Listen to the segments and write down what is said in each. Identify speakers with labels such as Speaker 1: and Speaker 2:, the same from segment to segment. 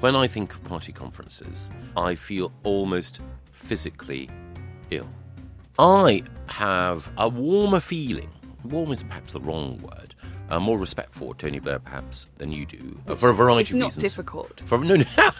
Speaker 1: When I think of party conferences, I feel almost physically ill. I have a warmer feeling. Warm is perhaps the wrong word. More respect for Tony Blair, perhaps, than you do, for a variety of reasons.
Speaker 2: It's not difficult.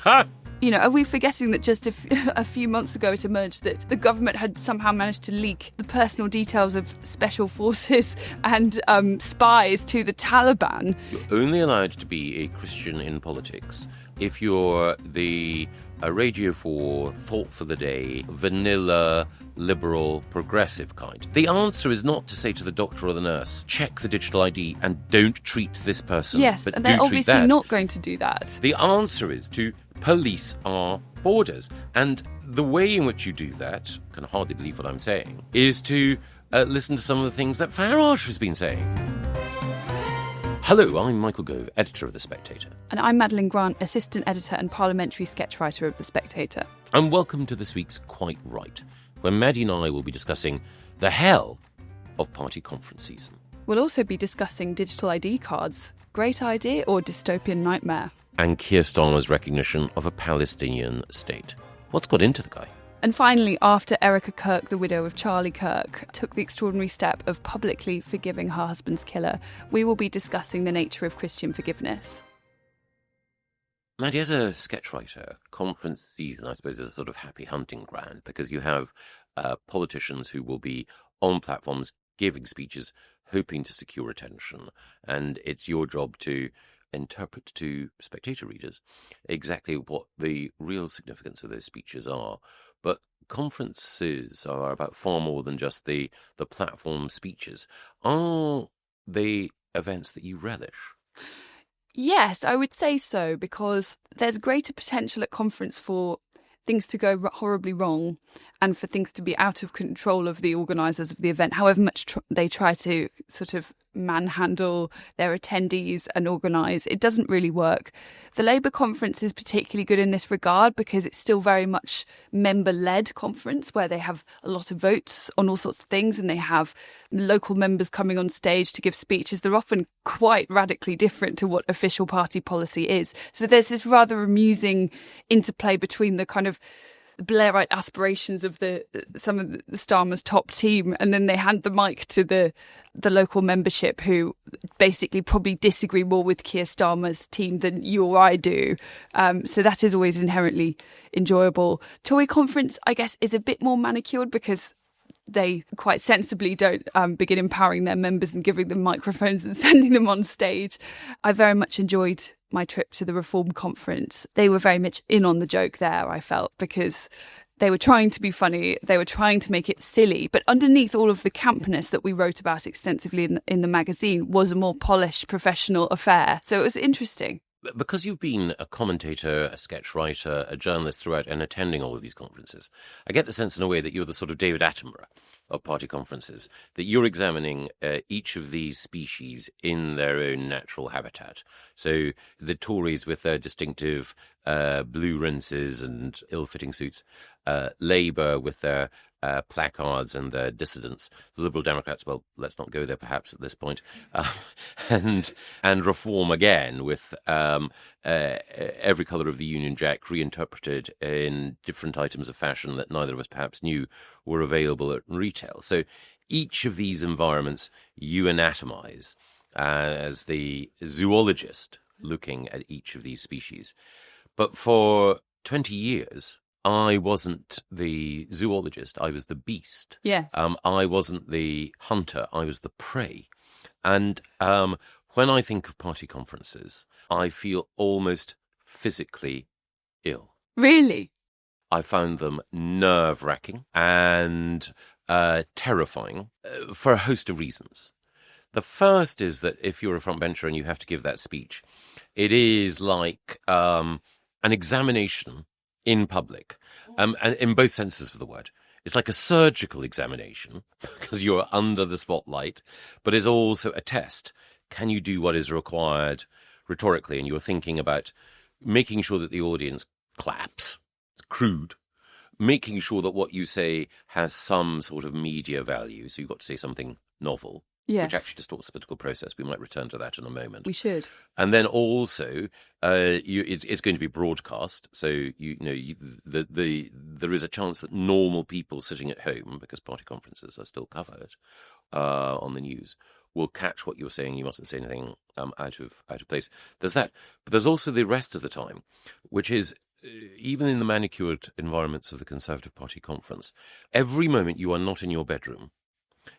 Speaker 1: No.
Speaker 2: You know, are we forgetting that just a few months ago it emerged that the government had somehow managed to leak the personal details of special forces and spies to the Taliban?
Speaker 1: You're only allowed to be a Christian in politics if you're the Radio 4, thought for the day, vanilla, liberal, progressive kind. The answer is not to say to the doctor or the nurse, check the digital ID and don't treat this person.
Speaker 2: Yes,
Speaker 1: but
Speaker 2: and they're obviously
Speaker 1: that.
Speaker 2: not going to do that.
Speaker 1: The answer is to police our borders. And the way in which you do that, I can hardly believe what I'm saying, is to listen to some of the things that Farage has been saying. Hello, I'm Michael Gove, editor of The Spectator.
Speaker 2: And I'm Madeline Grant, assistant editor and parliamentary sketch writer of The Spectator.
Speaker 1: And welcome to this week's Quite Right, where Maddie and I will be discussing the hell of party conference season.
Speaker 2: We'll also be discussing digital ID cards. Great idea or dystopian nightmare?
Speaker 1: And Keir Starmer's recognition of a Palestinian state. What's got into the guy?
Speaker 2: And finally, after Erika Kirk, the widow of Charlie Kirk, took the extraordinary step of publicly forgiving her husband's killer, we will be discussing the nature of Christian forgiveness.
Speaker 1: Maddie, as a sketch writer, conference season, I suppose, is a sort of happy hunting ground because you have politicians who will be on platforms giving speeches, hoping to secure attention, and it's your job to interpret to Spectator readers exactly what the real significance of those speeches are. But conferences are about far more than just the platform speeches. Are they events that you relish?
Speaker 2: Yes, I would say so, because there's greater potential at conference for things to go horribly wrong and for things to be out of control of the organisers of the event, however much they try to sort of manhandle their attendees and organise. It doesn't really work. The Labour conference is particularly good in this regard because it's still very much member-led conference where they have a lot of votes on all sorts of things and they have local members coming on stage to give speeches. They're often quite radically different to what official party policy is. So there's this rather amusing interplay between the kind of Blairite aspirations of some of the Starmer's top team, and then they hand the mic to the local membership who basically probably disagree more with Keir Starmer's team than you or I do. So that is always inherently enjoyable. Tory conference, I guess, is a bit more manicured because they quite sensibly don't begin empowering their members and giving them microphones and sending them on stage. I very much enjoyed my trip to the Reform conference. They were very much in on the joke there, I felt, because they were trying to be funny, they were trying to make it silly, but underneath all of the campness that we wrote about extensively in the magazine was a more polished, professional affair. So it was interesting.
Speaker 1: Because you've been a commentator, a sketch writer, a journalist throughout and attending all of these conferences, I get the sense in a way that you're the sort of David Attenborough of party conferences, that you're examining each of these species in their own natural habitat. So the Tories with their distinctive blue rinses and ill-fitting suits, Labour with their placards and their dissidents, the Liberal Democrats, well, let's not go there perhaps at this point, and Reform again with every colour of the Union Jack reinterpreted in different items of fashion that neither of us perhaps knew were available at retail. So each of these environments you anatomise as the zoologist looking at each of these species. But for 20 years, I wasn't the zoologist, I was the beast.
Speaker 2: Yes.
Speaker 1: I wasn't the hunter, I was the prey. And when I think of party conferences, I feel almost physically ill.
Speaker 2: Really?
Speaker 1: I found them nerve-wracking and terrifying for a host of reasons. The first is that if you're a frontbencher and you have to give that speech, it is like an examination in public, and in both senses of the word. It's like a surgical examination because you're under the spotlight, but it's also a test. Can you do what is required rhetorically? And you're thinking about making sure that the audience claps. It's crude. Making sure that what you say has some sort of media value. So you've got to say something novel. which
Speaker 2: Yes.
Speaker 1: actually distorts the political process. We might return to that in a moment.
Speaker 2: We should.
Speaker 1: And then also, it's going to be broadcast, so there is a chance that normal people sitting at home, because party conferences are still covered on the news, will catch what you're saying. You mustn't say anything out of place. There's that, but there's also the rest of the time, which is even in the manicured environments of the Conservative Party conference, every moment you are not in your bedroom,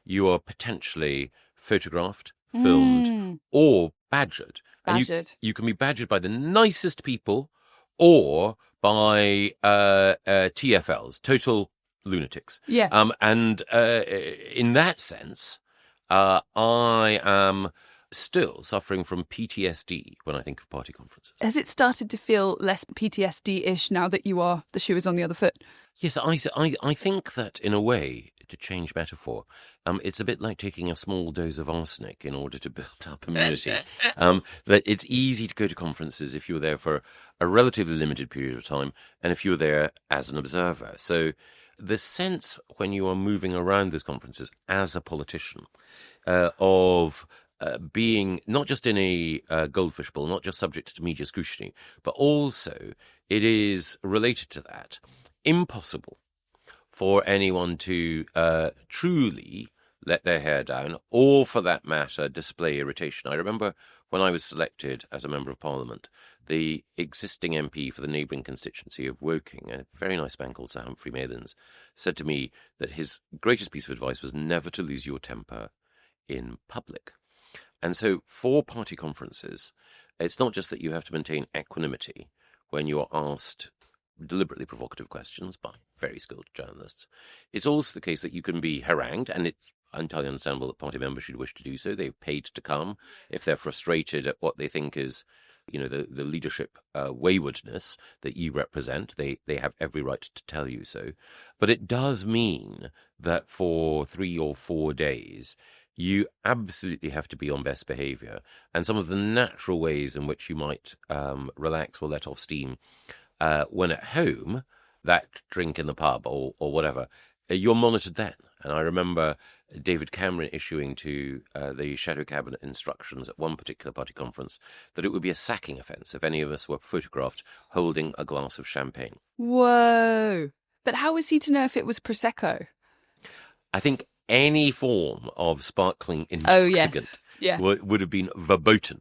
Speaker 1: you are potentially photographed, filmed, or badgered. And you can be badgered by the nicest people or by TFLs, total lunatics.
Speaker 2: Yeah.
Speaker 1: And in that sense, I am still suffering from PTSD when I think of party conferences.
Speaker 2: Has it started to feel less PTSD-ish now that the shoe is on the other foot?
Speaker 1: Yes, I think that in a way, to change metaphor, it's a bit like taking a small dose of arsenic in order to build up immunity. That it's easy to go to conferences if you're there for a relatively limited period of time and if you're there as an observer. So the sense when you are moving around those conferences as a politician of being not just in a goldfish bowl, not just subject to media scrutiny, but also it is related to that. Impossible for anyone to truly let their hair down or, for that matter, display irritation. I remember when I was selected as a Member of Parliament, the existing MP for the neighbouring constituency of Woking, a very nice man called Sir Humphrey Mathens, said to me that his greatest piece of advice was never to lose your temper in public. And so for party conferences, it's not just that you have to maintain equanimity when you are asked deliberately provocative questions by very skilled journalists. It's also the case that you can be harangued, and it's entirely understandable that party members should wish to do so. They've paid to come. If they're frustrated at what they think is, the leadership waywardness that you represent, they have every right to tell you so. But it does mean that for 3 or 4 days, you absolutely have to be on best behaviour. And some of the natural ways in which you might relax or let off steam when at home, that drink in the pub or whatever, you're monitored then. And I remember David Cameron issuing to the shadow cabinet instructions at one particular party conference that it would be a sacking offence if any of us were photographed holding a glass of champagne.
Speaker 2: Whoa. But how was he to know if it was Prosecco?
Speaker 1: I think any form of sparkling intoxicant would have been verboten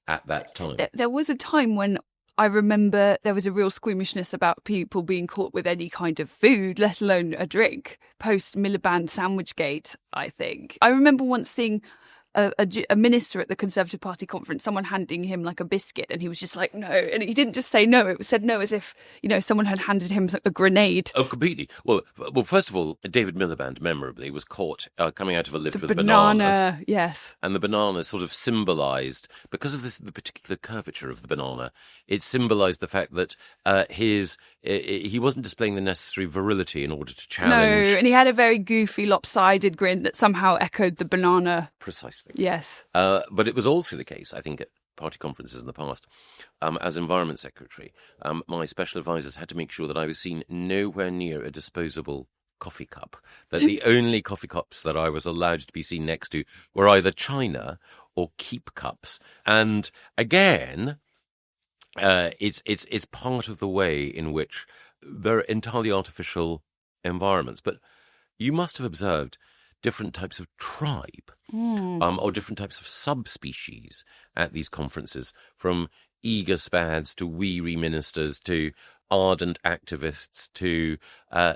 Speaker 1: at that time.
Speaker 2: There was a time when I remember there was a real squeamishness about people being caught with any kind of food, let alone a drink, post Miliband Sandwichgate, I think. I remember once seeing a minister at the Conservative Party conference, someone handing him like a biscuit, and he was just like, no. And he didn't just say no, it said no as if, someone had handed him a grenade.
Speaker 1: Oh, completely. Well, first of all, David Miliband, memorably, was caught coming out of a lift with a
Speaker 2: banana. Yes.
Speaker 1: And the banana sort of symbolised, because of the particular curvature of the banana, it symbolised the fact that he wasn't displaying the necessary virility in order to challenge.
Speaker 2: No, and he had a very goofy, lopsided grin that somehow echoed the banana.
Speaker 1: Precisely.
Speaker 2: Yes.
Speaker 1: But it was also the case, I think, at party conferences in the past, as Environment Secretary, my special advisors had to make sure that I was seen nowhere near a disposable coffee cup, that the only coffee cups that I was allowed to be seen next to were either china or keep cups. And again, it's part of the way in which they're entirely artificial environments. But you must have observed different types of tribe or different types of subspecies at these conferences, from eager spads to weary ministers to ardent activists to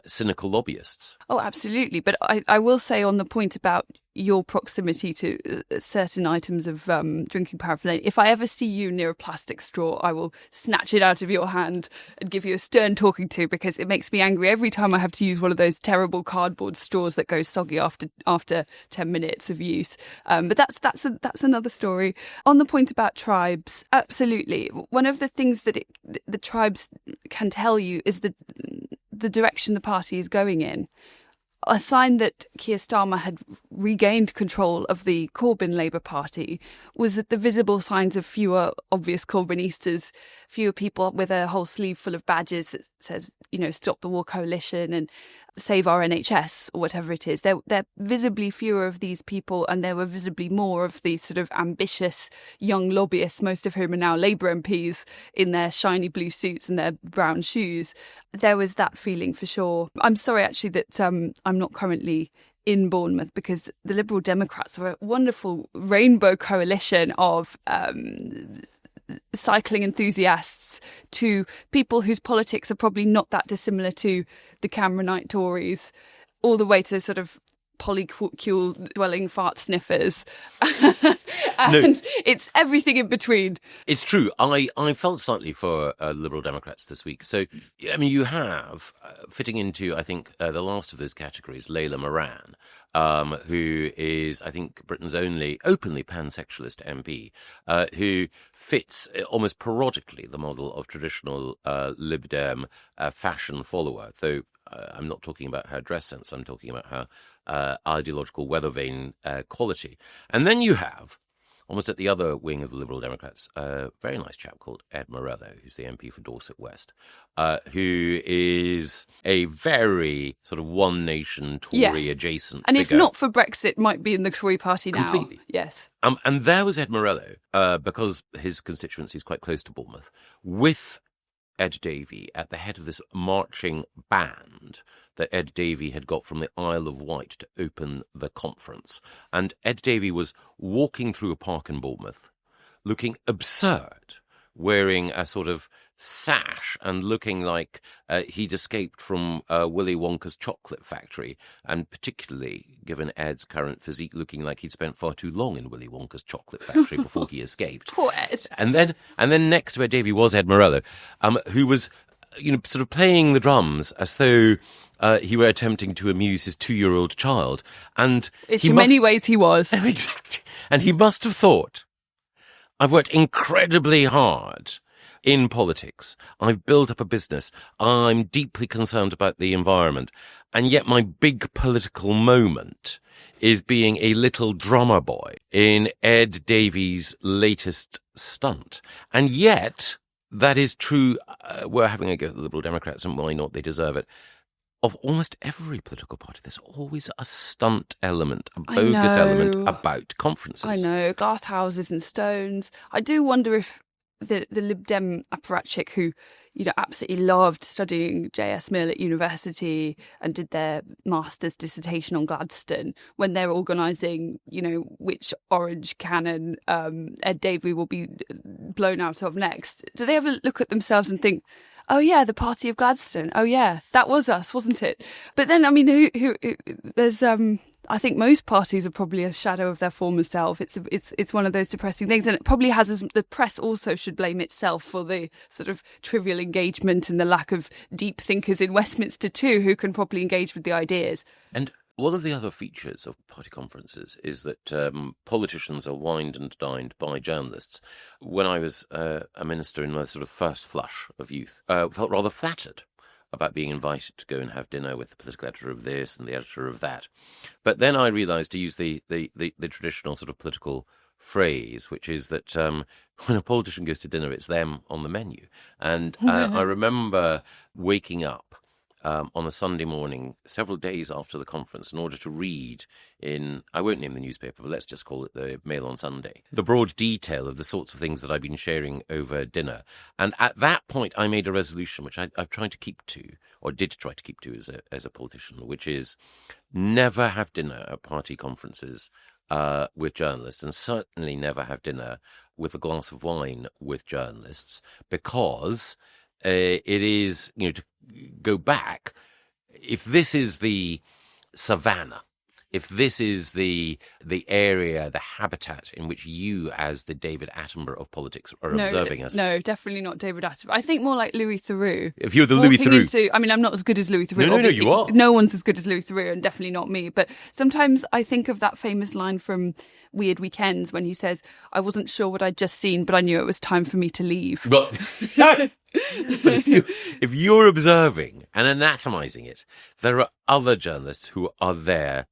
Speaker 1: cynical lobbyists.
Speaker 2: Oh, absolutely. But I will say on the point about your proximity to certain items of drinking paraphernalia, if I ever see you near a plastic straw, I will snatch it out of your hand and give you a stern talking to, because it makes me angry every time I have to use one of those terrible cardboard straws that go soggy after 10 minutes of use. But that's another story. On the point about tribes, absolutely. One of the things that the tribes can tell you is the direction the party is going in. A sign that Keir Starmer had regained control of the Corbyn Labour Party was that the visible signs of fewer obvious Corbynistas, fewer people with a whole sleeve full of badges that says Stop the War Coalition and Save Our NHS or whatever it is. There visibly fewer of these people, and there were visibly more of these sort of ambitious young lobbyists, most of whom are now Labour MPs in their shiny blue suits and their brown shoes. There was that feeling for sure. I'm sorry, actually, that I'm not currently in Bournemouth, because the Liberal Democrats are a wonderful rainbow coalition of cycling enthusiasts to people whose politics are probably not that dissimilar to the Cameronite Tories, all the way to sort of polycule dwelling fart sniffers. And it's everything in between.
Speaker 1: It's true. I felt slightly for Liberal Democrats this week. So, I mean, you have, fitting into, I think, the last of those categories, Layla Moran, who is, I think, Britain's only openly pansexualist MP, who fits almost parodically the model of traditional Lib Dem fashion follower, though I'm not talking about her dress sense, I'm talking about her ideological weather vane quality. And then you have, almost at the other wing of the Liberal Democrats, a very nice chap called Ed Morello, who's the MP for Dorset West, who is a very sort of one nation Tory adjacent
Speaker 2: and
Speaker 1: figure.
Speaker 2: If not for Brexit, might be in the Tory party now.
Speaker 1: Completely.
Speaker 2: Yes.
Speaker 1: And there was Ed Morello, because his constituency is quite close to Bournemouth, with Ed Davey at the head of this marching band that Ed Davey had got from the Isle of Wight to open the conference. And Ed Davey was walking through a park in Bournemouth, looking absurd, wearing a sort of sash and looking like he'd escaped from Willy Wonka's chocolate factory, and particularly, given Ed's current physique, looking like he'd spent far too long in Willy Wonka's chocolate factory before he escaped.
Speaker 2: Poor Ed.
Speaker 1: And then next to Ed Davey was Ed Morello, who was, sort of playing the drums as though he were attempting to amuse his 2-year-old child. And
Speaker 2: in many ways he was.
Speaker 1: Exactly. And he must have thought, I've worked incredibly hard in politics. I've built up a business. I'm deeply concerned about the environment. And yet my big political moment is being a little drummer boy in Ed Davey's latest stunt. And yet, that is true. We're having a go at the Liberal Democrats, and why not? They deserve it. Of almost every political party, there's always a stunt element, a bogus element about conferences.
Speaker 2: I know, glass houses and stones. I do wonder if the Lib Dem apparatchik who, absolutely loved studying J.S. Mill at university and did their master's dissertation on Gladstone, when they're organising, which orange cannon Ed Davey will be blown out of next, do they ever look at themselves and think, oh yeah, the party of Gladstone. Oh yeah, that was us, wasn't it? But then, I mean, who there's I think most parties are probably a shadow of their former self. It's one of those depressing things, and it probably has the press also should blame itself for the sort of trivial engagement and the lack of deep thinkers in Westminster too, who can properly engage with the ideas.
Speaker 1: And one of the other features of party conferences is that politicians are wined and dined by journalists. When I was a minister in my sort of first flush of youth, I felt rather flattered about being invited to go and have dinner with the political editor of this and the editor of that. But then I realised, to use the traditional sort of political phrase, which is that when a politician goes to dinner, it's them on the menu. And I remember waking up on a Sunday morning, several days after the conference, in order to read in, I won't name the newspaper, but let's just call it the Mail on Sunday, the broad detail of the sorts of things that I've been sharing over dinner. And at that point, I made a resolution, which I've tried to keep to, or did try to keep to as a politician, which is never have dinner at party conferences with journalists, and certainly never have dinner with a glass of wine with journalists, because it is, to go back, if this is the savannah, if this is the area, the habitat in which you, as the David Attenborough of politics, are observing us.
Speaker 2: No, definitely not David Attenborough. I think more like Louis Theroux.
Speaker 1: If you're the Louis Theroux.
Speaker 2: I mean, I'm not as good as Louis Theroux.
Speaker 1: No, you are.
Speaker 2: No one's as good as Louis Theroux, and definitely not me. But sometimes I think of that famous line from Weird Weekends when he says, I wasn't sure what I'd just seen, but I knew it was time for me to leave.
Speaker 1: But if you're observing and anatomizing it, there are other journalists who are there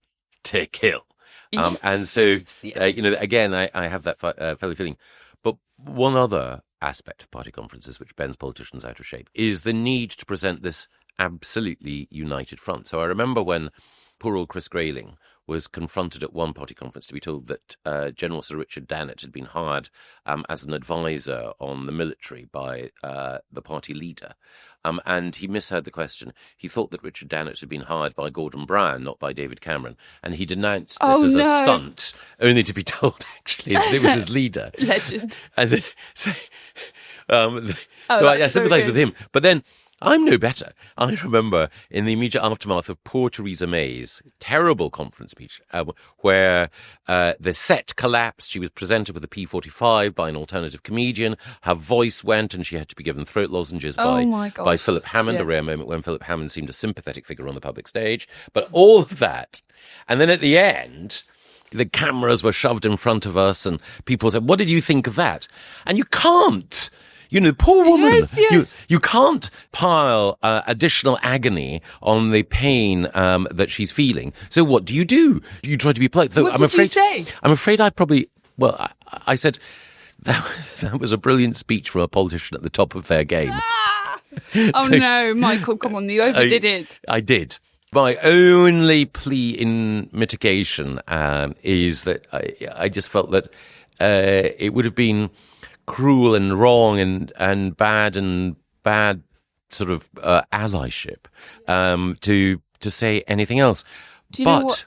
Speaker 1: to kill. And so, again, I have that fellow feeling. But one other aspect of party conferences which bends politicians out of shape is the need to present this absolutely united front. So I remember when poor old Chris Grayling was confronted at one party conference to be told that General Sir Richard Dannett had been hired as an advisor on the military by the party leader. And he misheard the question. He thought that Richard Dannett had been hired by Gordon Brown, not by David Cameron. And he denounced this as a stunt, only to be told, actually, that it was his leader.
Speaker 2: Legend.
Speaker 1: And so I sympathise with him. But then I'm no better. I remember in the immediate aftermath of poor Theresa May's terrible conference speech, where the set collapsed. She was presented with a P45 by an alternative comedian. Her voice went, and she had to be given throat lozenges by Philip Hammond, a rare moment when Philip Hammond seemed a sympathetic figure on the public stage. But all of that. And then at the end, the cameras were shoved in front of us, and people said, "What did you think of that?" And you can't. You know, the poor woman,
Speaker 2: yes.
Speaker 1: You can't pile additional agony on the pain that she's feeling. So what do? You try to be polite.
Speaker 2: What did you say?
Speaker 1: I'm afraid I said, that was a brilliant speech from a politician at the top of their game.
Speaker 2: No, Michael, come on, you overdid it.
Speaker 1: I did. My only plea in mitigation is that I just felt that it would have been cruel and wrong and bad sort of allyship to say anything else.
Speaker 2: Do you know what?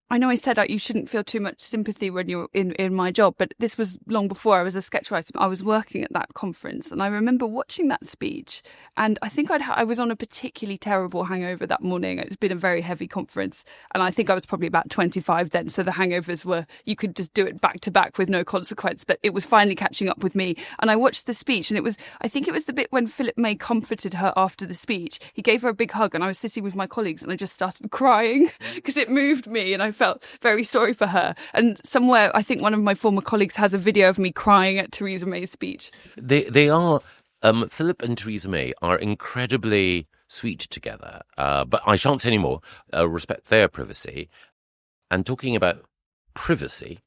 Speaker 2: I know I said you shouldn't feel too much sympathy when you're in my job, but this was long before I was a sketch writer. I was working at that conference, and I remember watching that speech, and I think I was on a particularly terrible hangover that morning. It's been a very heavy conference, and I think I was probably about 25 then, so the hangovers were, you could just do it back to back with no consequence, but it was finally catching up with me. And I watched the speech, and I think it was the bit when Philip May comforted her after the speech. He gave her a big hug, and I was sitting with my colleagues, and I just started crying because it moved me, and I felt very sorry for her. And somewhere, I think one of my former colleagues has a video of me crying at Theresa May's speech.
Speaker 1: They are, Philip and Theresa May are incredibly sweet together, but I shan't say any more. Respect their privacy. And talking about privacy,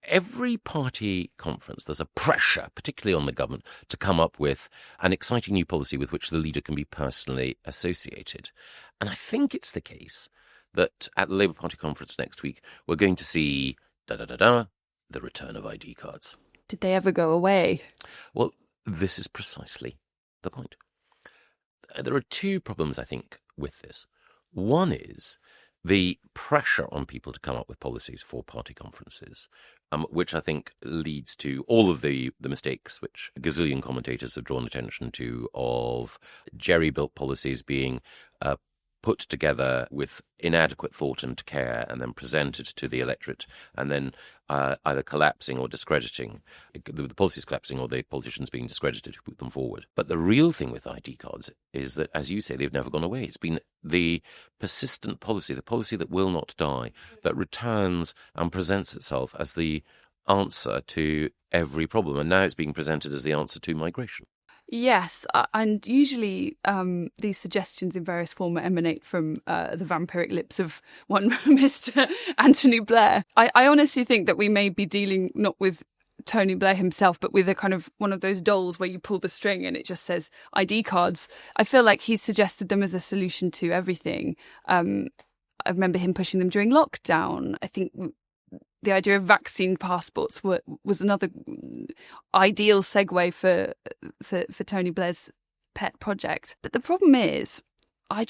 Speaker 1: every party conference, there's a pressure, particularly on the government, to come up with an exciting new policy with which the leader can be personally associated. And I think it's the case that at the Labour Party conference next week, we're going to see the return of ID cards.
Speaker 2: Did they ever go away?
Speaker 1: Well, this is precisely the point. There are two problems, I think, with this. One is the pressure on people to come up with policies for party conferences, which I think leads to all of the mistakes which a gazillion commentators have drawn attention to, of jerry-built policies being put together with inadequate thought and care and then presented to the electorate and then either collapsing or discrediting, the policies collapsing or the politicians being discredited who put them forward. But the real thing with ID cards is that, as you say, they've never gone away. It's been the persistent policy, the policy that will not die, that returns and presents itself as the answer to every problem. And now it's being presented as the answer to migration.
Speaker 2: Yes, and usually these suggestions in various form emanate from the vampiric lips of one Mr. Tony Blair. I honestly think that we may be dealing not with Tony Blair himself, but with a kind of one of those dolls where you pull the string and it just says ID cards. I feel like he's suggested them as a solution to everything. I remember him pushing them during lockdown. I think the idea of vaccine passports was another ideal segue for Tony Blair's pet project. But the problem is, I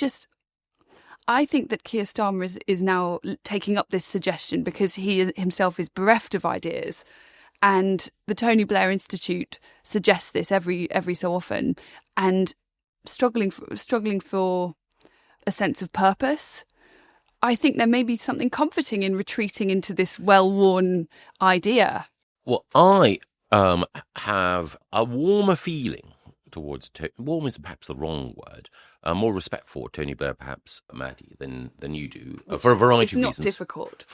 Speaker 2: think that Keir Starmer is now taking up this suggestion because he himself is bereft of ideas. And the Tony Blair Institute suggests this every so often, and struggling for a sense of purpose. I think there may be something comforting in retreating into this well-worn idea.
Speaker 1: Well, I have a warmer feeling towards warm is perhaps the wrong word. More respect for Tony Blair, perhaps, Maddie, than you do, for a variety of reasons.
Speaker 2: It's not difficult.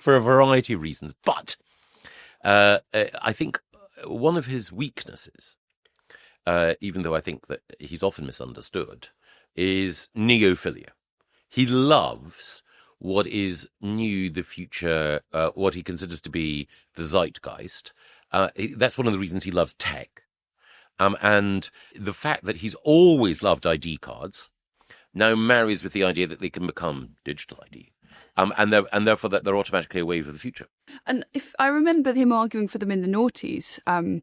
Speaker 1: For a variety of reasons. But I think one of his weaknesses, even though I think that he's often misunderstood, is neophilia. He loves what is new, the future, what he considers to be the zeitgeist. That's one of the reasons he loves tech. And the fact that he's always loved ID cards now marries with the idea that they can become digital ID. And therefore that they're automatically a wave of the future.
Speaker 2: And if I remember him arguing for them in the noughties, and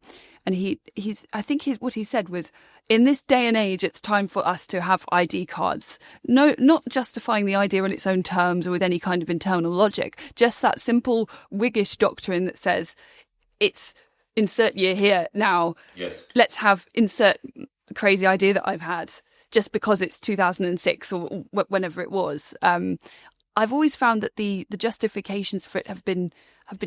Speaker 2: what he said was, in this day and age, it's time for us to have ID cards. No, not justifying the idea on its own terms or with any kind of internal logic. Just that simple Whiggish doctrine that says it's insert year here now.
Speaker 1: Yes.
Speaker 2: Let's have insert crazy idea that I've had just because it's 2006 or whenever it was. I've always found that the justifications for it have been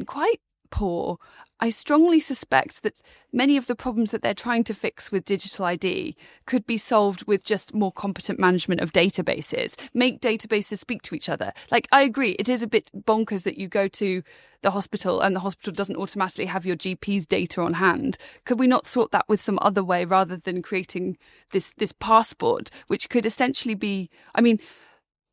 Speaker 2: quite poor. I strongly suspect that many of the problems that they're trying to fix with digital ID could be solved with just more competent management of databases. Make databases speak to each other. Like, I agree, it is a bit bonkers that you go to the hospital and the hospital doesn't automatically have your GP's data on hand. Could we not sort that with some other way rather than creating this passport, which could essentially be, I mean,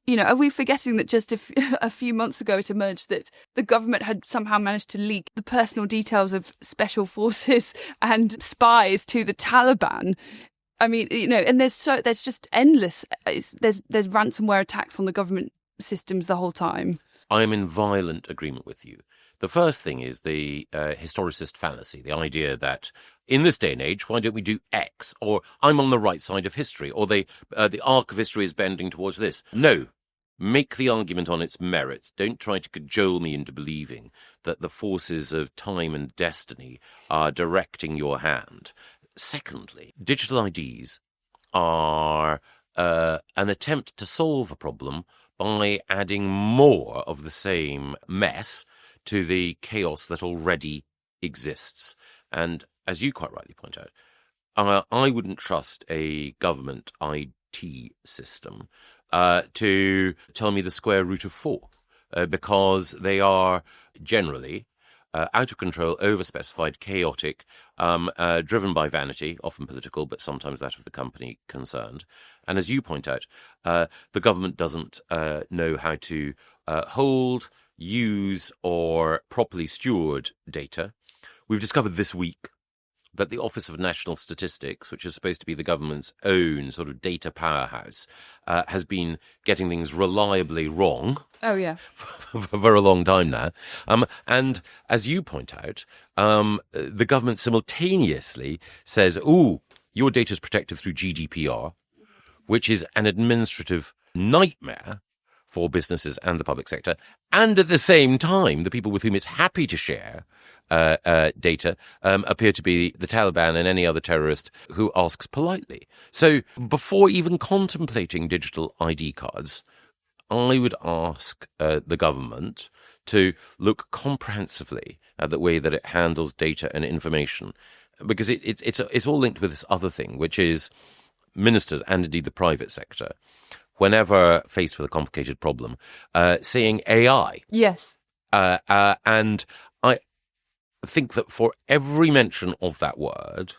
Speaker 2: you know, are we forgetting that just a few months ago it emerged that the government had somehow managed to leak the personal details of special forces and spies to the Taliban? I mean, you know, and there's just endless. There's ransomware attacks on the government systems the whole time.
Speaker 1: I am in violent agreement with you. The first thing is the historicist fallacy, the idea that in this day and age, why don't we do X? Or I'm on the right side of history, or the arc of history is bending towards this. No, make the argument on its merits. Don't try to cajole me into believing that the forces of time and destiny are directing your hand. Secondly, digital IDs are an attempt to solve a problem by adding more of the same mess to the chaos that already exists. And as you quite rightly point out, I wouldn't trust a government IT system to tell me the square root of 4, because they are generally out of control, overspecified, chaotic, driven by vanity, often political, but sometimes that of the company concerned. And as you point out, the government doesn't know how to hold, use, or properly steward data. We've discovered this week that the Office of National Statistics, which is supposed to be the government's own sort of data powerhouse, has been getting things reliably wrong.
Speaker 2: Oh, yeah.
Speaker 1: For a long time now. And as you point out, the government simultaneously says, your data is protected through GDPR, which is an administrative nightmare for businesses and the public sector. And at the same time, the people with whom it's happy to share data appear to be the Taliban and any other terrorist who asks politely. So before even contemplating digital ID cards, I would ask the government to look comprehensively at the way that it handles data and information, because it's all linked with this other thing, which is ministers and indeed the private sector, whenever faced with a complicated problem, saying AI.
Speaker 2: Yes.
Speaker 1: And I think that for every mention of that word,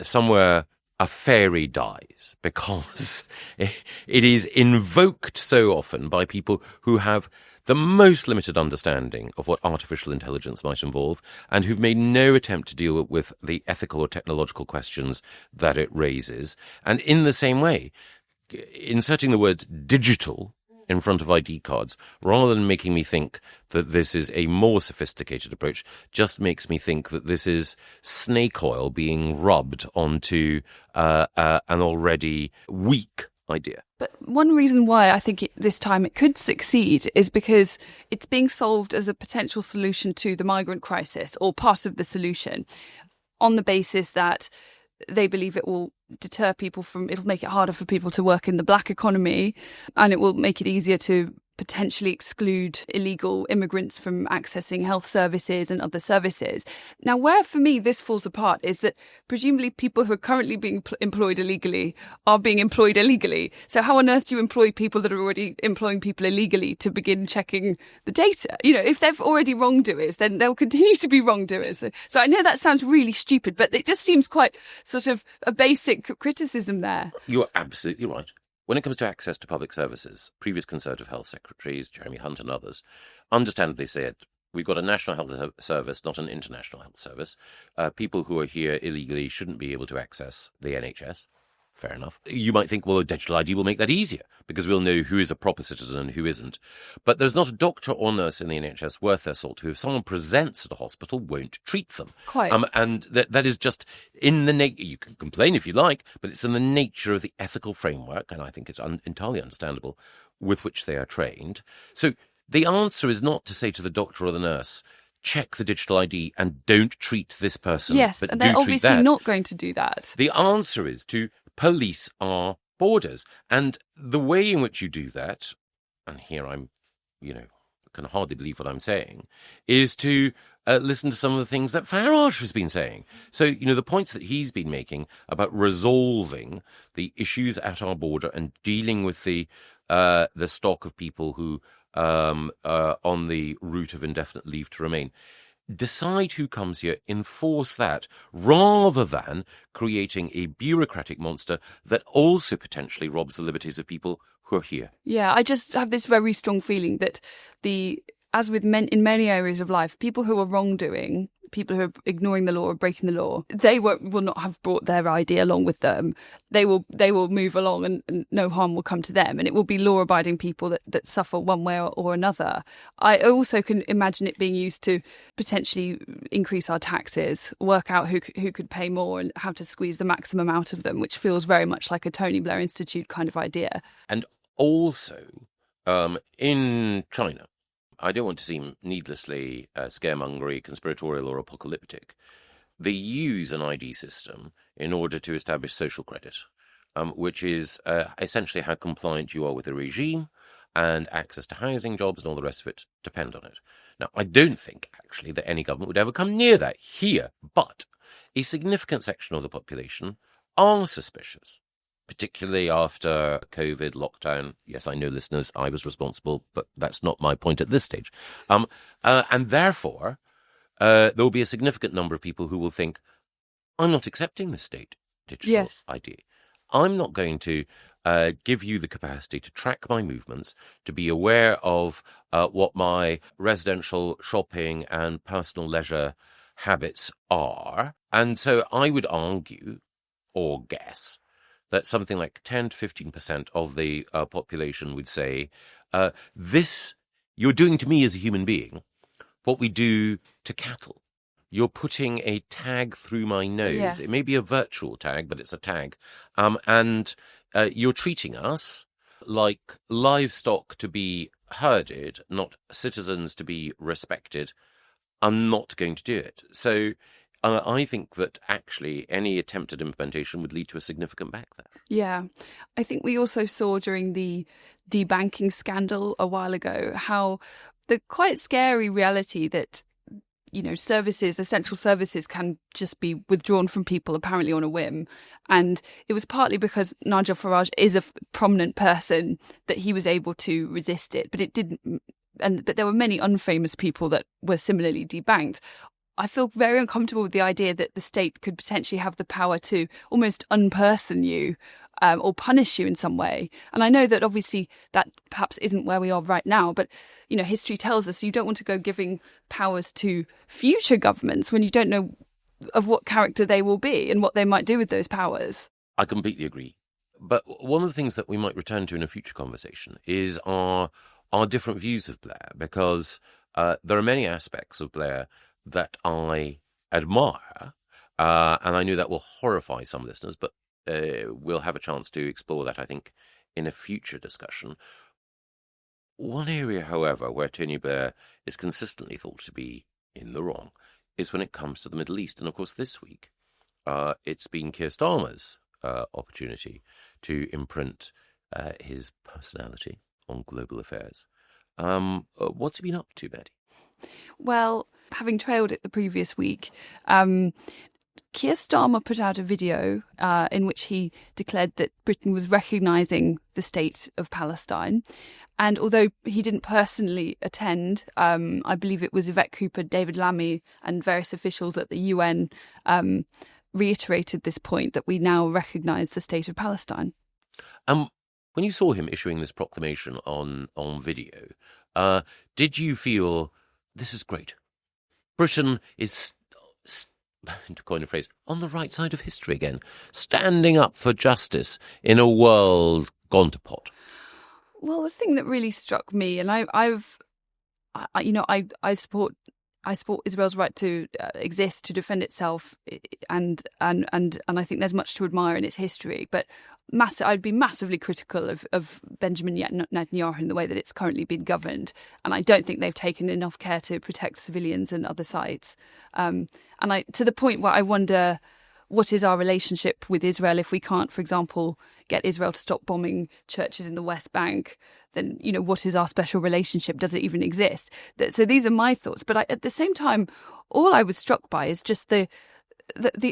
Speaker 1: somewhere a fairy dies, because it is invoked so often by people who have the most limited understanding of what artificial intelligence might involve and who've made no attempt to deal with the ethical or technological questions that it raises. And in the same way, inserting the word digital in front of ID cards, rather than making me think that this is a more sophisticated approach, just makes me think that this is snake oil being rubbed onto an already weak idea.
Speaker 2: But one reason why I think this time it could succeed is because it's being solved as a potential solution to the migrant crisis, or part of the solution, on the basis that they believe it will deter people it'll make it harder for people to work in the black economy, and it will make it easier to potentially exclude illegal immigrants from accessing health services and other services. Now, where for me this falls apart is that presumably people who are currently being employed illegally are being employed illegally. So how on earth do you employ people that are already employing people illegally to begin checking the data? You know, if they've already wrongdoers, then they'll continue to be wrongdoers. So I know that sounds really stupid, but it just seems quite sort of a basic criticism there.
Speaker 1: You're absolutely right. When it comes to access to public services, previous Conservative Health Secretaries, Jeremy Hunt and others, understandably said, We've got a national health service, not an international health service. People who are here illegally shouldn't be able to access the NHS. Fair enough. You might think, well, a digital ID will make that easier because we'll know who is a proper citizen and who isn't. But there's not a doctor or nurse in the NHS worth their salt who, if someone presents at a hospital, won't treat them.
Speaker 2: Quite.
Speaker 1: And that is just in the nature. You can complain if you like, but it's in the nature of the ethical framework, and I think it's entirely understandable, with which they are trained. So the answer is not to say to the doctor or the nurse, check the digital ID and don't treat this person.
Speaker 2: Yes,
Speaker 1: but
Speaker 2: and they're obviously not going to do that.
Speaker 1: The answer is to police our borders. And the way in which you do that, and here I'm, can hardly believe what I'm saying, is to listen to some of the things that Farage has been saying. So, the points that he's been making about resolving the issues at our border and dealing with the stock of people who are on the route of indefinite leave to remain. Decide who comes here, enforce that, rather than creating a bureaucratic monster that also potentially robs the liberties of people who are here.
Speaker 2: Yeah, I just have this very strong feeling that as with in many areas of life, people who are wrongdoing, people who are ignoring the law or breaking the law, they will not have brought their idea along with them. They will move along and no harm will come to them. And it will be law-abiding people that suffer one way or another. I also can imagine it being used to potentially increase our taxes, work out who could pay more and how to squeeze the maximum out of them, which feels very much like a Tony Blair Institute kind of idea.
Speaker 1: And also, in China, I don't want to seem needlessly scaremongery, conspiratorial or apocalyptic. They use an ID system in order to establish social credit, which is essentially how compliant you are with the regime, and access to housing, jobs and all the rest of it depend on it. Now, I don't think, actually, that any government would ever come near that here, but a significant section of the population are suspicious. Particularly after COVID lockdown. Yes, I know, listeners, I was responsible, but that's not my point at this stage. And therefore, there will be a significant number of people who will think, I'm not accepting the state digital ID. I'm not going to give you the capacity to track my movements, to be aware of what my residential, shopping and personal leisure habits are. And so I would argue, or guess, that something like 10 to 15% of the population would say, this, you're doing to me as a human being what we do to cattle. You're putting a tag through my nose.
Speaker 2: Yes.
Speaker 1: It may be a virtual tag, but it's a tag. And you're treating us like livestock to be herded, not citizens to be respected. I'm not going to do it. So I think that actually any attempted implementation would lead to a significant backlash.
Speaker 2: Yeah. I think we also saw during the debanking scandal a while ago how the quite scary reality that, essential services can just be withdrawn from people apparently on a whim. And it was partly because Nigel Farage is a prominent person that he was able to resist it, but it didn't. But there were many unfamous people that were similarly debanked. I feel very uncomfortable with the idea that the state could potentially have the power to almost unperson you or punish you in some way. And I know that obviously that perhaps isn't where we are right now, but, history tells us you don't want to go giving powers to future governments when you don't know of what character they will be and what they might do with those powers.
Speaker 1: I completely agree. But one of the things that we might return to in a future conversation is our different views of Blair, because there are many aspects of Blair that I admire, and I know that will horrify some listeners, but we'll have a chance to explore that, I think, in a future discussion. One area, however, where Tony Blair is consistently thought to be in the wrong is when it comes to the Middle East. And of course, this week, it's been Keir Starmer's opportunity to imprint his personality on global affairs. What's he been up to, Maddie?
Speaker 2: Well, having trailed it the previous week, Keir Starmer put out a video in which he declared that Britain was recognising the state of Palestine. And although he didn't personally attend, I believe it was Yvette Cooper, David Lammy and various officials at the UN reiterated this point that we now recognise the state of Palestine.
Speaker 1: When you saw him issuing this proclamation on video, did you feel this is great. Britain is, to coin a phrase, on the right side of history again, standing up for justice in a world gone to pot.
Speaker 2: Well, the thing that really struck me, and I support Israel's right to exist, to defend itself, and I think there's much to admire in its history. But I'd be massively critical of Benjamin Netanyahu in the way that it's currently been governed, and I don't think they've taken enough care to protect civilians and other sites. And to the point where I wonder, what is our relationship with Israel if we can't, for example, get Israel to stop bombing churches in the West Bank? Then, what is our special relationship? Does it even exist? So these are my thoughts. But at the same time, all I was struck by is just the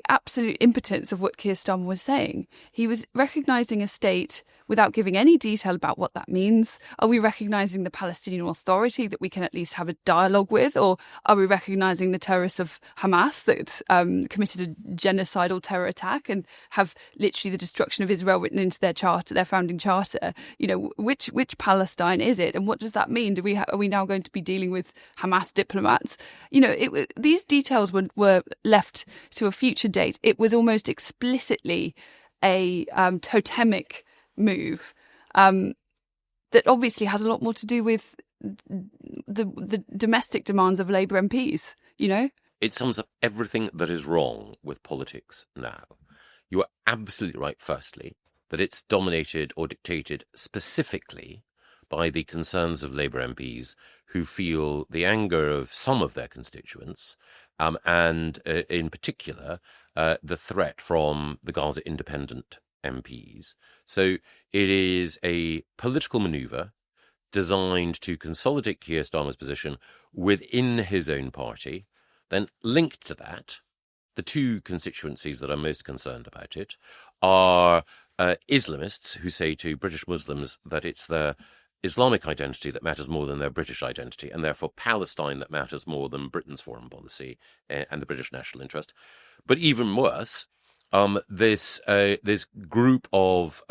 Speaker 2: absolute impotence of what Keir Starmer was saying. He was recognising a state without giving any detail about what that means. Are we recognising the Palestinian Authority that we can at least have a dialogue with? Or are we recognising the terrorists of Hamas that committed a genocidal terror attack and have literally the destruction of Israel written into their charter, their founding charter? Which Palestine is it? And what does that mean? Are we now going to be dealing with Hamas diplomats? These details were left to a future date. It was almost explicitly a totemic move that obviously has a lot more to do with the domestic demands of Labour MPs,
Speaker 1: It sums up everything that is wrong with politics now. You are absolutely right, firstly, that it's dominated or dictated specifically by the concerns of Labour MPs who feel the anger of some of their constituents, and in particular, the threat from the Gaza independent MPs. So it is a political manoeuvre designed to consolidate Keir Starmer's position within his own party. Then linked to that, the two constituencies that are most concerned about it are Islamists who say to British Muslims that it's their Islamic identity that matters more than their British identity, and therefore Palestine that matters more than Britain's foreign policy and the British national interest. But even worse, this group of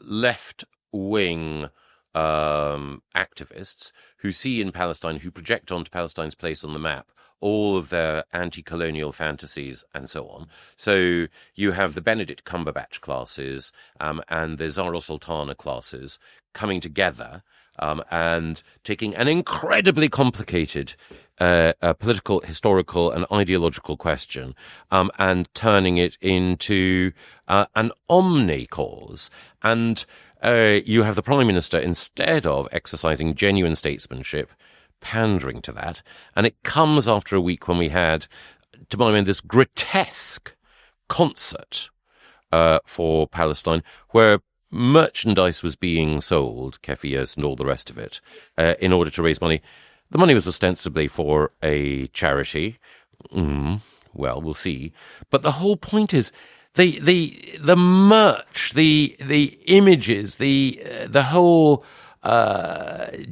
Speaker 1: left-wing activists who see in Palestine, who project onto Palestine's place on the map all of their anti-colonial fantasies and so on. So you have the Benedict Cumberbatch classes and the Zara Sultana classes coming together and taking an incredibly complicated political, historical and ideological question and turning it into an omni-cause. And you have the Prime Minister, instead of exercising genuine statesmanship, pandering to that. And it comes after a week when we had, to my mind, this grotesque concert for Palestine, where merchandise was being sold, keffiyehs and all the rest of it, in order to raise money. The money was ostensibly for a charity. Well, we'll see. But the whole point is the merch, the images, the whole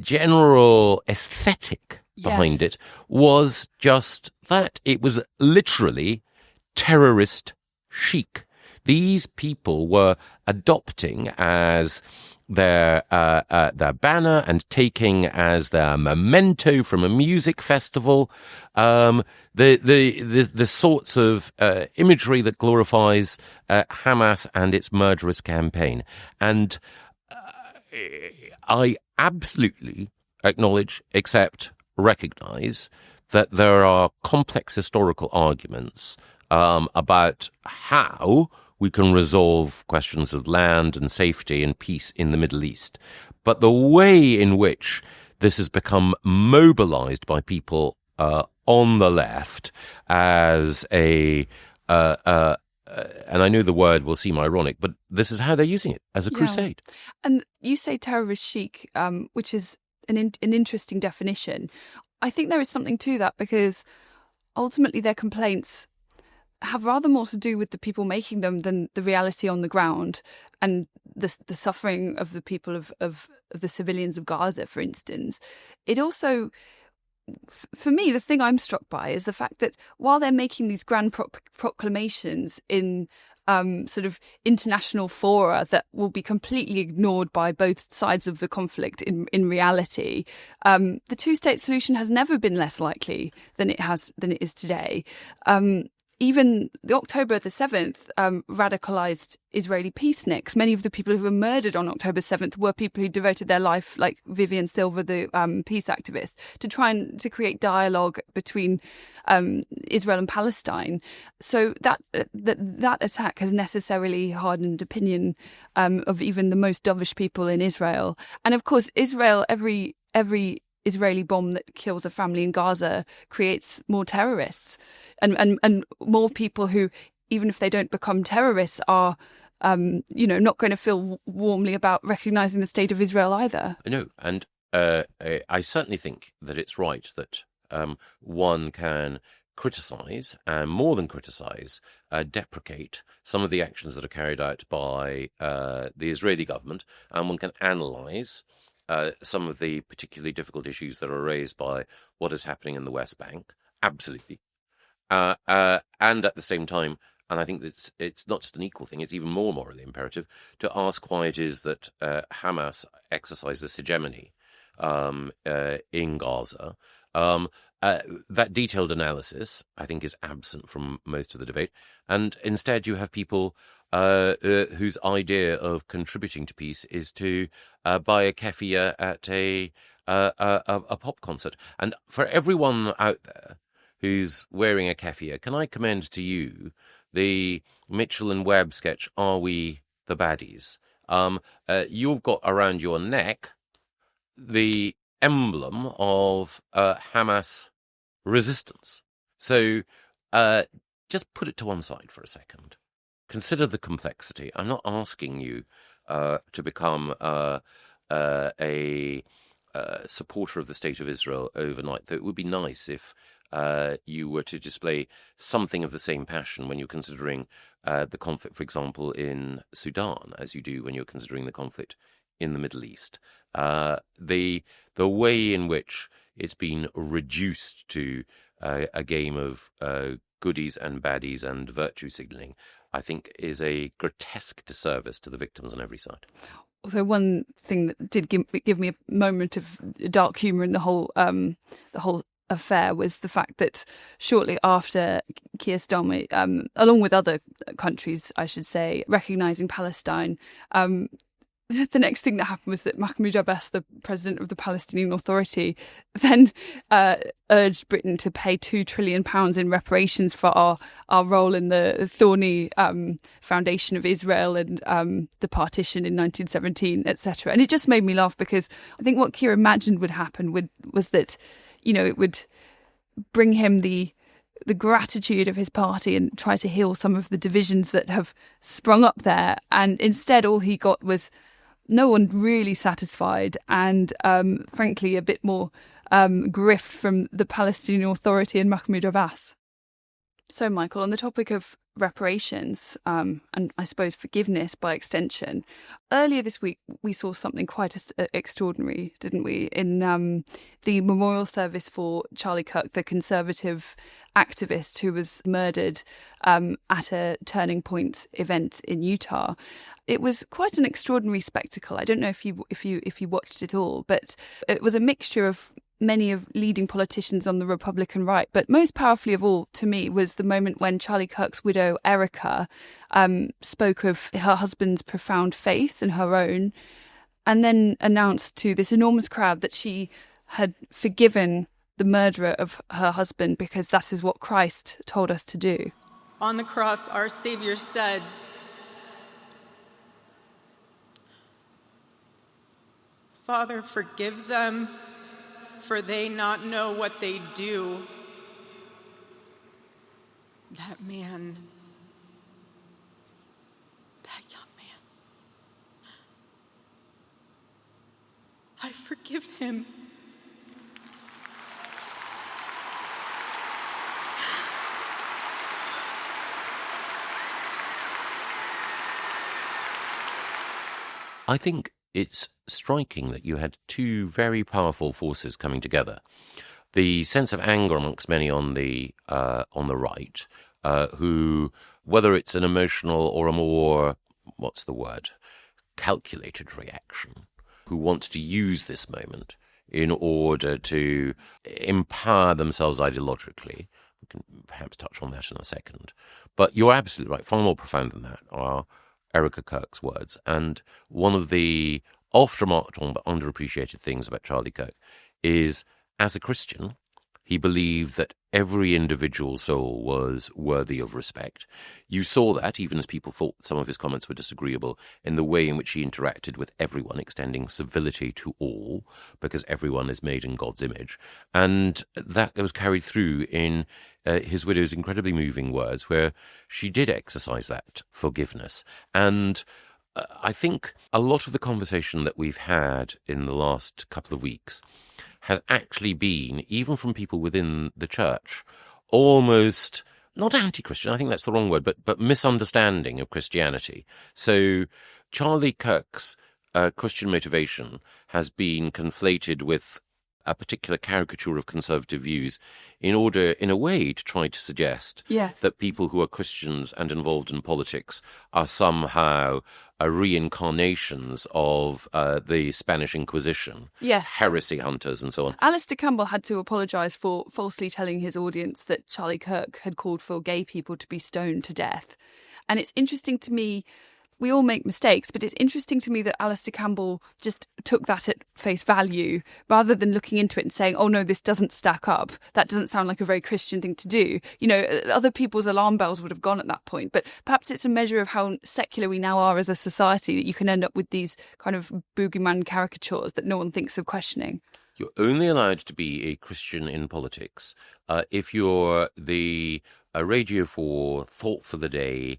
Speaker 1: general aesthetic behind it was just that. It was literally terrorist chic. These people were adopting as their banner and taking as their memento from a music festival the sorts of imagery that glorifies Hamas and its murderous campaign. And I absolutely acknowledge, accept, recognize that there are complex historical arguments about how we can resolve questions of land and safety and peace in the Middle East. But the way in which this has become mobilized by people on the left as and I know the word will seem ironic, but this is how they're using it, as a crusade.
Speaker 2: And you say terrorist chic, which is an interesting definition. I think there is something to that, because ultimately their complaints have rather more to do with the people making them than the reality on the ground and the suffering of the people of the civilians of Gaza, for instance. It also, for me, the thing I'm struck by is the fact that while they're making these grand proclamations in sort of international fora that will be completely ignored by both sides of the conflict in reality. The two-state solution has never been less likely than it is today. Even the October the 7th radicalised Israeli peaceniks. Many of the people who were murdered on October 7th were people who devoted their life, like Vivian Silva, the peace activist, to create dialogue between Israel and Palestine. So that attack has necessarily hardened opinion of even the most dovish people in Israel. And of course, Israel, every Israeli bomb that kills a family in Gaza creates more terrorists. And more people who, even if they don't become terrorists, are, not going to feel warmly about recognising the state of Israel either.
Speaker 1: No, and I certainly think that it's right that one can criticise, and more than criticise, deprecate some of the actions that are carried out by the Israeli government, and one can analyse some of the particularly difficult issues that are raised by what is happening in the West Bank. Absolutely. And at the same time, and I think that it's not just an equal thing, it's even more morally imperative to ask why it is that Hamas exercises hegemony in Gaza. That detailed analysis, I think, is absent from most of the debate. And instead you have people whose idea of contributing to peace is to buy a keffiyeh at a pop concert. And for everyone out there who's wearing a keffiyeh, can I commend to you the Mitchell and Webb sketch, Are We the Baddies? You've got around your neck the emblem of Hamas resistance. So just put it to one side for a second. Consider the complexity. I'm not asking you to become a supporter of the State of Israel overnight, though it would be nice if you were to display something of the same passion when you're considering the conflict, for example, in Sudan, as you do when you're considering the conflict in the Middle East. The way in which it's been reduced to a game of goodies and baddies and virtue signalling, I think, is a grotesque disservice to the victims on every side.
Speaker 2: Also, one thing that did give me a moment of dark humour in the whole affair was the fact that shortly after Keir Starmer, along with other countries, I should say, recognising Palestine, the next thing that happened was that Mahmoud Abbas, the president of the Palestinian Authority, then urged Britain to pay £2 trillion in reparations for our role in the thorny foundation of Israel and the partition in 1917, etc. And it just made me laugh because I think what Keir imagined would happen was that, it would bring him the gratitude of his party and try to heal some of the divisions that have sprung up there. And instead, all he got was no one really satisfied and, frankly, a bit more grift from the Palestinian Authority and Mahmoud Abbas. So, Michael, on the topic of reparations and I suppose forgiveness by extension, earlier this week we saw something quite extraordinary, didn't we, in the memorial service for Charlie Kirk, the Conservative activist who was murdered at a Turning Point event in Utah. It was quite an extraordinary spectacle. I don't know if you watched it all, but it was a mixture of many of leading politicians on the Republican right. But most powerfully of all, to me, was the moment when Charlie Kirk's widow, Erika, spoke of her husband's profound faith and her own, and then announced to this enormous crowd that she had forgiven the murderer of her husband because that is what Christ told us to do.
Speaker 3: On the cross, our Savior said, "Father, forgive them, for they not know what they do." That man, that young man, I forgive him.
Speaker 1: I think it's striking that you had two very powerful forces coming together. The sense of anger amongst many on the right who, whether it's an emotional or a more, what's the word, calculated reaction, who want to use this moment in order to empower themselves ideologically. We can perhaps touch on that in a second. But you're absolutely right. Far more profound than that are Erika Kirk's words. And one of the oft-remarked on but underappreciated things about Charlie Kirk is, as a Christian, he believed that every individual soul was worthy of respect. You saw that, even as people thought some of his comments were disagreeable, in the way in which he interacted with everyone, extending civility to all, because everyone is made in God's image. And that was carried through in his widow's incredibly moving words, where she did exercise that forgiveness. And I think a lot of the conversation that we've had in the last couple of weeks has actually been, even from people within the church, almost not anti-Christian, I think that's the wrong word, but misunderstanding of Christianity. So Charlie Kirk's Christian motivation has been conflated with a particular caricature of conservative views in order, in a way, to try to suggest that people who are Christians and involved in politics are somehow reincarnations of the Spanish Inquisition, heresy hunters and so on.
Speaker 2: Alistair Campbell had to apologise for falsely telling his audience that Charlie Kirk had called for gay people to be stoned to death. And it's interesting to me, we all make mistakes, but it's interesting to me that Alistair Campbell just took that at face value rather than looking into it and saying, oh no, this doesn't stack up. That doesn't sound like a very Christian thing to do. You know, other people's alarm bells would have gone at that point. But perhaps it's a measure of how secular we now are as a society that you can end up with these kind of boogeyman caricatures that no one thinks of questioning.
Speaker 1: You're only allowed to be a Christian in politics if you're the Radio 4 thought for the day,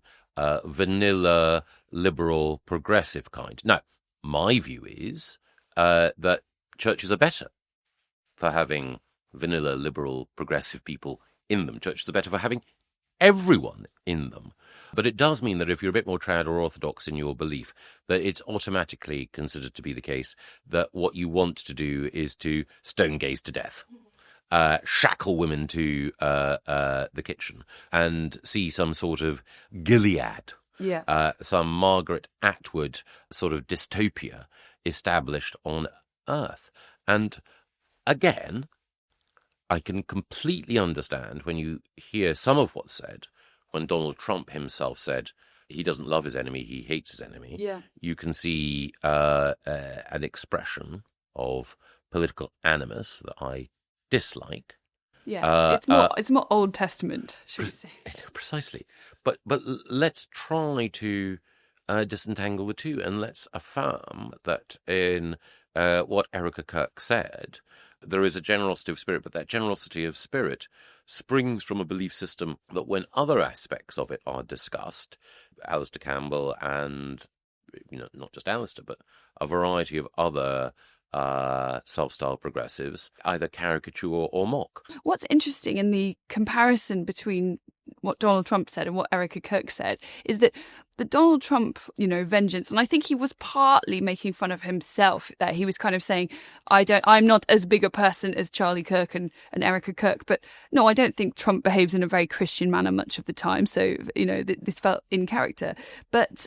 Speaker 1: vanilla, liberal, progressive kind. Now, my view is that churches are better for having vanilla, liberal, progressive people in them. Churches are better for having everyone in them. But it does mean that if you're a bit more trad or orthodox in your belief, that it's automatically considered to be the case that what you want to do is to stone gays to death. Shackle women to the kitchen and see some sort of Gilead, some Margaret Atwood sort of dystopia established on Earth. And again, I can completely understand when you hear some of what's said, when Donald Trump himself said he doesn't love his enemy, he hates his enemy.
Speaker 2: Yeah.
Speaker 1: You can see an expression of political animus that I dislike.
Speaker 2: Yeah, it's more Old Testament, should we say?
Speaker 1: Precisely. But let's try to disentangle the two, and let's affirm that in what Erika Kirk said, there is a generosity of spirit, but that generosity of spirit springs from a belief system that when other aspects of it are discussed, Alistair Campbell and, not just Alistair, but a variety of other self-styled progressives either caricature or mock.
Speaker 2: What's interesting in the comparison between what Donald Trump said and what Erika Kirk said is that the Donald Trump, vengeance, and I think he was partly making fun of himself there. He was kind of saying, I'm not as big a person as Charlie Kirk and Erika Kirk, but no, I don't think Trump behaves in a very Christian manner much of the time. So, this felt in character. But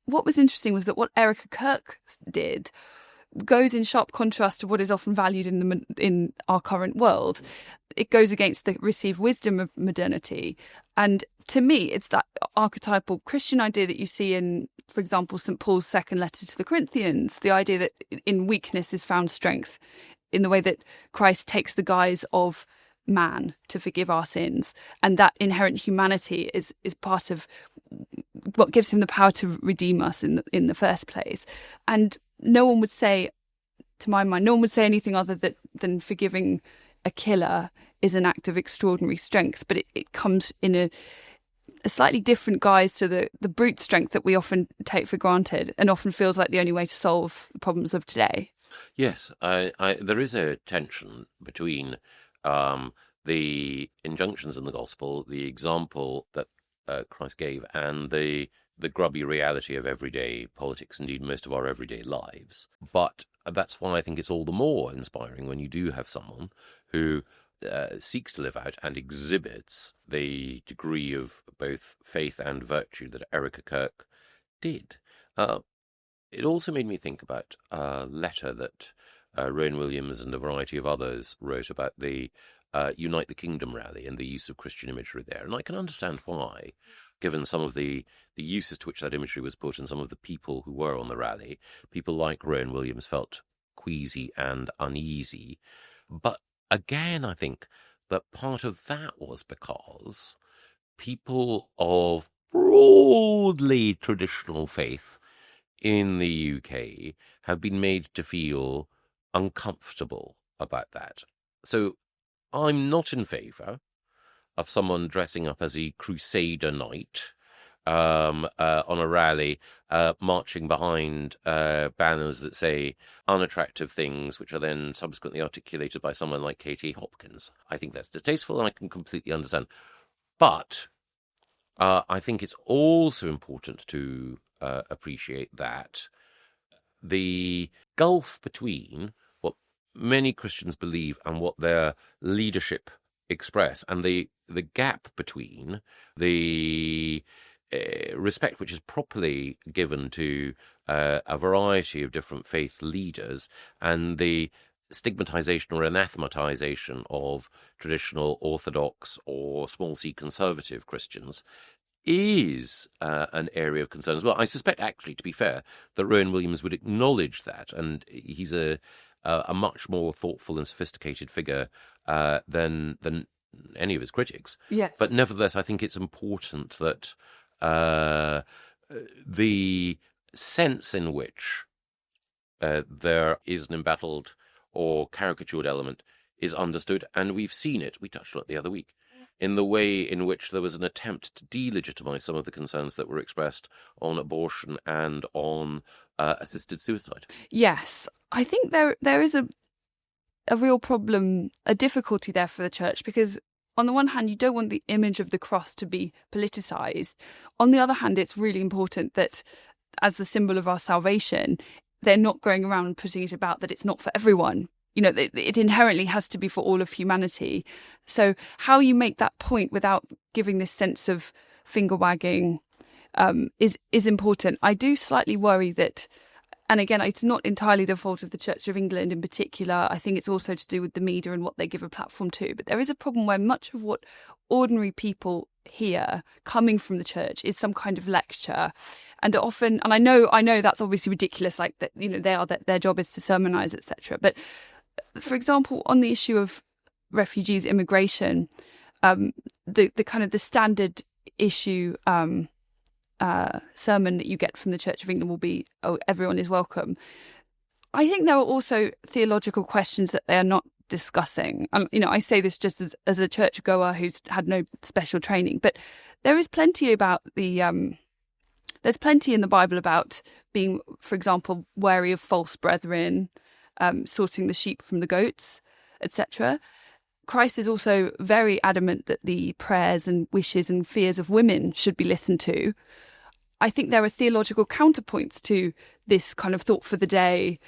Speaker 2: what was interesting was that what Erika Kirk did goes in sharp contrast to what is often valued in our current world. It goes against the received wisdom of modernity. And to me, it's that archetypal Christian idea that you see in, for example, St. Paul's second letter to the Corinthians, the idea that in weakness is found strength, in the way that Christ takes the guise of man to forgive our sins. And that inherent humanity is part of what gives him the power to redeem us in the first place. And no one would say, to my mind, anything other than forgiving a killer is an act of extraordinary strength. But it comes in a slightly different guise to the brute strength that we often take for granted and often feels like the only way to solve the problems of today.
Speaker 1: Yes, there is a tension between the injunctions in the gospel, the example that Christ gave, and the grubby reality of everyday politics, indeed most of our everyday lives. But that's why I think it's all the more inspiring when you do have someone who seeks to live out and exhibits the degree of both faith and virtue that Erika Kirk did. It also made me think about a letter that Rowan Williams and a variety of others wrote about the Unite the Kingdom rally and the use of Christian imagery there. And I can understand why, given some of the uses to which that imagery was put and some of the people who were on the rally. People like Rowan Williams felt queasy and uneasy. But again, I think that part of that was because people of broadly traditional faith in the UK have been made to feel uncomfortable about that. So I'm not in favour of someone dressing up as a Crusader knight on a rally, marching behind banners that say unattractive things, which are then subsequently articulated by someone like Katie Hopkins. I think that's distasteful, and I can completely understand. But I think it's also important to appreciate that the gulf between what many Christians believe and what their leadership express, and the gap between the respect which is properly given to a variety of different faith leaders and the stigmatization or anathematization of traditional Orthodox or small c conservative Christians is an area of concern as well. I suspect, actually, to be fair, that Rowan Williams would acknowledge that, and he's a much more thoughtful and sophisticated figure than any of his critics.
Speaker 2: Yes.
Speaker 1: But nevertheless, I think it's important that the sense in which there is an embattled or caricatured element is understood, and we've seen it, we touched on it the other week, in the way in which there was an attempt to delegitimize some of the concerns that were expressed on abortion and on assisted suicide.
Speaker 2: Yes, I think there is a real problem, a difficulty there for the church, because on the one hand, you don't want the image of the cross to be politicized. On the other hand, it's really important that as the symbol of our salvation, they're not going around putting it about that it's not for everyone. You know, it inherently has to be for all of humanity. So how you make that point without giving this sense of finger wagging is important. I do slightly worry that, and again, it's not entirely the fault of the Church of England in particular. I think it's also to do with the media and what they give a platform to. But there is a problem where much of what ordinary people hear coming from the church is some kind of lecture. And often, and I know that's obviously ridiculous, like that, you know, their job is to sermonize, etc. But for example, on the issue of refugees, immigration, the kind of the standard issue sermon that you get from the Church of England will be, "Oh, everyone is welcome." I think there are also theological questions that they are not discussing. You know, I say this just as a church goer who's had no special training, but there is plenty about there's plenty in the Bible about being, for example, wary of false brethren, sorting the sheep from the goats, etc. Christ is also very adamant that the prayers and wishes and fears of women should be listened to. I think there are theological counterpoints to this kind of thought for the day,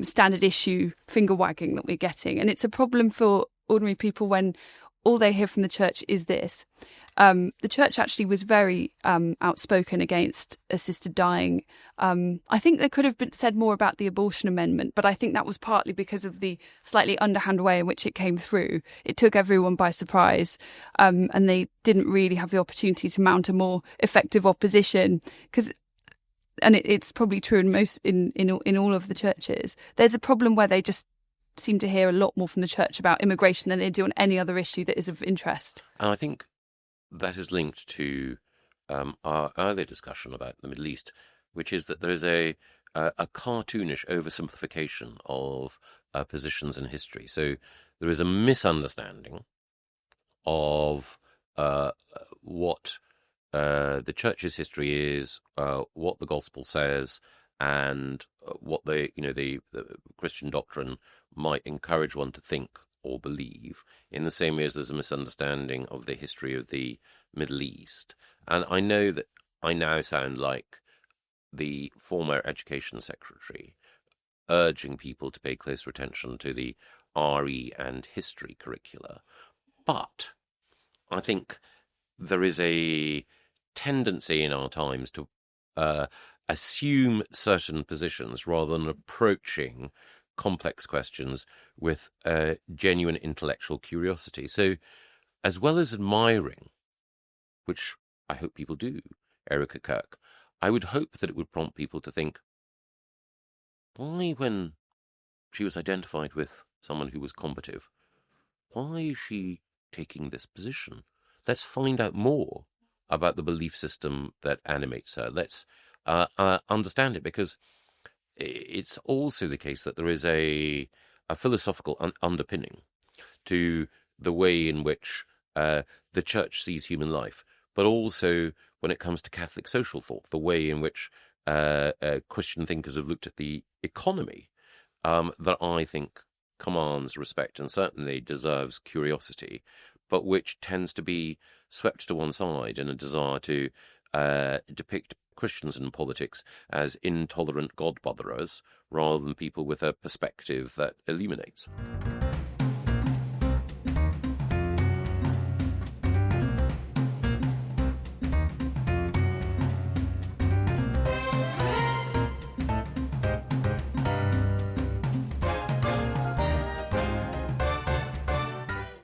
Speaker 2: standard issue finger wagging that we're getting. And it's a problem for ordinary people when all they hear from the church is this. The church actually was very outspoken against assisted dying. I think there could have been said more about the abortion amendment, but I think that was partly because of the slightly underhand way in which it came through. It took everyone by surprise, and they didn't really have the opportunity to mount a more effective opposition. And it's probably true in all of the churches. There's a problem where they just seem to hear a lot more from the church about immigration than they do on any other issue that is of interest.
Speaker 1: And I think that is linked to our earlier discussion about the Middle East, which is that there is a cartoonish oversimplification of positions in history. So there is a misunderstanding of what the church's history is, what the gospel says, and what the Christian doctrine might encourage one to think or believe, in the same way as there's a misunderstanding of the history of the Middle East. And I know that I now sound like the former education secretary urging people to pay closer attention to the RE and history curricula. But I think there is a tendency in our times to assume certain positions rather than approaching complex questions with genuine intellectual curiosity. So, as well as admiring, which I hope people do, Erika Kirk, I would hope that it would prompt people to think, why, when she was identified with someone who was combative, why is she taking this position? Let's find out more about the belief system that animates her. Let's understand it, because it's also the case that there is a philosophical underpinning to the way in which the church sees human life, but also when it comes to Catholic social thought, the way in which Christian thinkers have looked at the economy, that I think commands respect and certainly deserves curiosity, but which tends to be swept to one side in a desire to depict Christians in politics as intolerant God-botherers rather than people with a perspective that illuminates.